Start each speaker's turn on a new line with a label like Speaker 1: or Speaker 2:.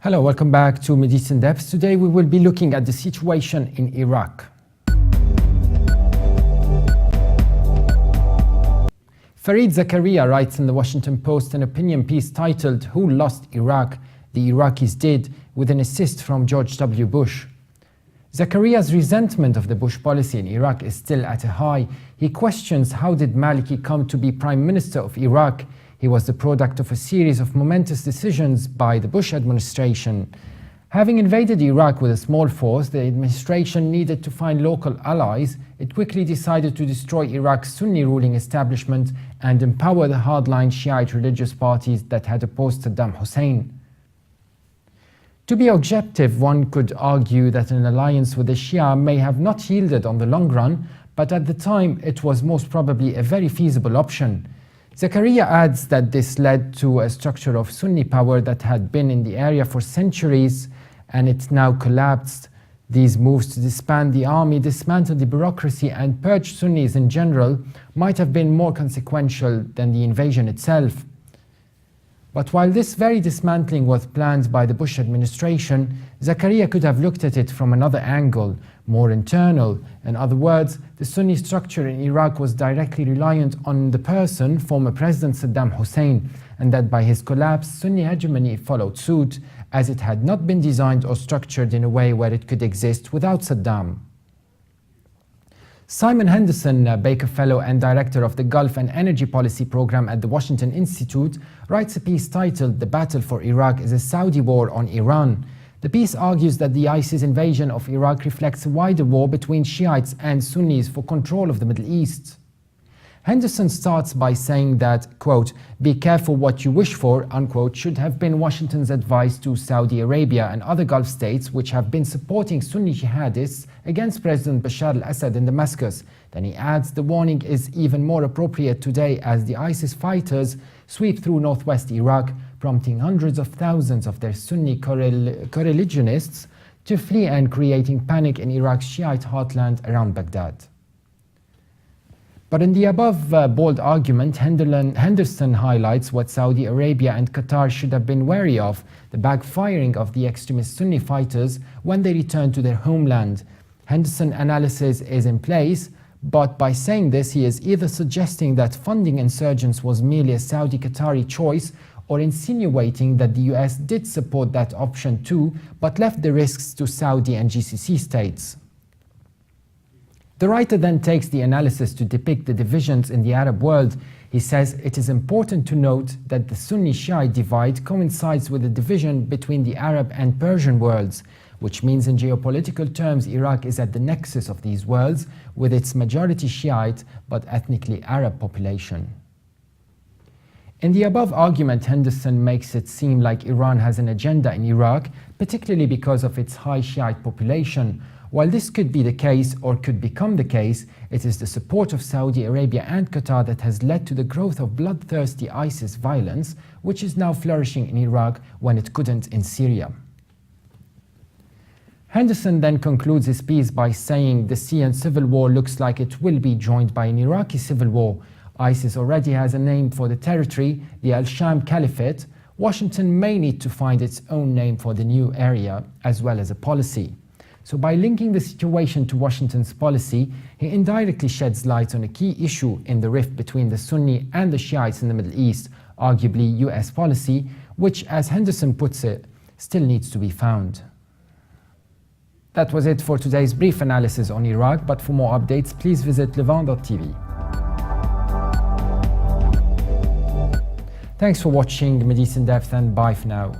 Speaker 1: Hello, welcome back to MidEast In-Depth. Today we will be looking at the situation in Iraq. Fareed Zakaria writes in the Washington Post an opinion piece titled "Who Lost Iraq? The Iraqis Did," with an assist from George W. Bush. Zakaria's resentment of the Bush policy in Iraq is still at a high. He questions how did Maliki come to be Prime Minister of Iraq. He was the product of a series of momentous decisions by the Bush administration. Having invaded Iraq with a small force, the administration needed to find local allies. It quickly decided to destroy Iraq's Sunni ruling establishment and empower the hardline Shiite religious parties that had opposed Saddam Hussein. To be objective, one could argue that an alliance with the Shia may have not yielded on the long run, but at the time it was most probably a very feasible option. Zakaria adds that this led to a structure of Sunni power that had been in the area for centuries and it now collapsed. These moves to disband the army, dismantle the bureaucracy and purge Sunnis in general might have been more consequential than the invasion itself. But while this very dismantling was planned by the Bush administration, Zakaria could have looked at it from another angle, more internal. In other words, the Sunni structure in Iraq was directly reliant on the person, former President Saddam Hussein, and that by his collapse, Sunni hegemony followed suit, as it had not been designed or structured in a way where it could exist without Saddam. Simon Henderson, a Baker Fellow and Director of the Gulf and Energy Policy Program at the Washington Institute, writes a piece titled "The Battle for Iraq is a Saudi War on Iran." The piece argues that the ISIS invasion of Iraq reflects a wider war between Shiites and Sunnis for control of the Middle East. Henderson starts by saying that, quote, "Be careful what you wish for," unquote, should have been Washington's advice to Saudi Arabia and other Gulf states which have been supporting Sunni jihadists against President Bashar al-Assad in Damascus. Then he adds the warning is even more appropriate today as the ISIS fighters sweep through northwest Iraq, prompting hundreds of thousands of their Sunni co-religionists to flee and creating panic in Iraq's Shiite heartland around Baghdad. But in the above bold argument, Henderson highlights what Saudi Arabia and Qatar should have been wary of, the backfiring of the extremist Sunni fighters when they return to their homeland. Henderson's analysis is in place, but by saying this, he is either suggesting that funding insurgents was merely a Saudi-Qatari choice or insinuating that the US did support that option too, but left the risks to Saudi and GCC states. The writer then takes the analysis to depict the divisions in the Arab world. He says it is important to note that the Sunni-Shiite divide coincides with the division between the Arab and Persian worlds, which means in geopolitical terms Iraq is at the nexus of these worlds with its majority Shiite but ethnically Arab population. In the above argument, Henderson makes it seem like Iran has an agenda in Iraq, particularly because of its high Shiite population. While this could be the case or could become the case, it is the support of Saudi Arabia and Qatar that has led to the growth of bloodthirsty ISIS violence, which is now flourishing in Iraq when it couldn't in Syria. Henderson then concludes his piece by saying the Syrian civil war looks like it will be joined by an Iraqi civil war. ISIS already has a name for the territory, the Al-Sham Caliphate. Washington may need to find its own name for the new area, as well as a policy. So by linking the situation to Washington's policy, he indirectly sheds light on a key issue in the rift between the Sunni and the Shiites in the Middle East, arguably US policy, which, as Henderson puts it, still needs to be found. That was it for today's brief analysis on Iraq, but for more updates, please visit levant.tv. Thanks for watching MidEast In-Depth and bye for now.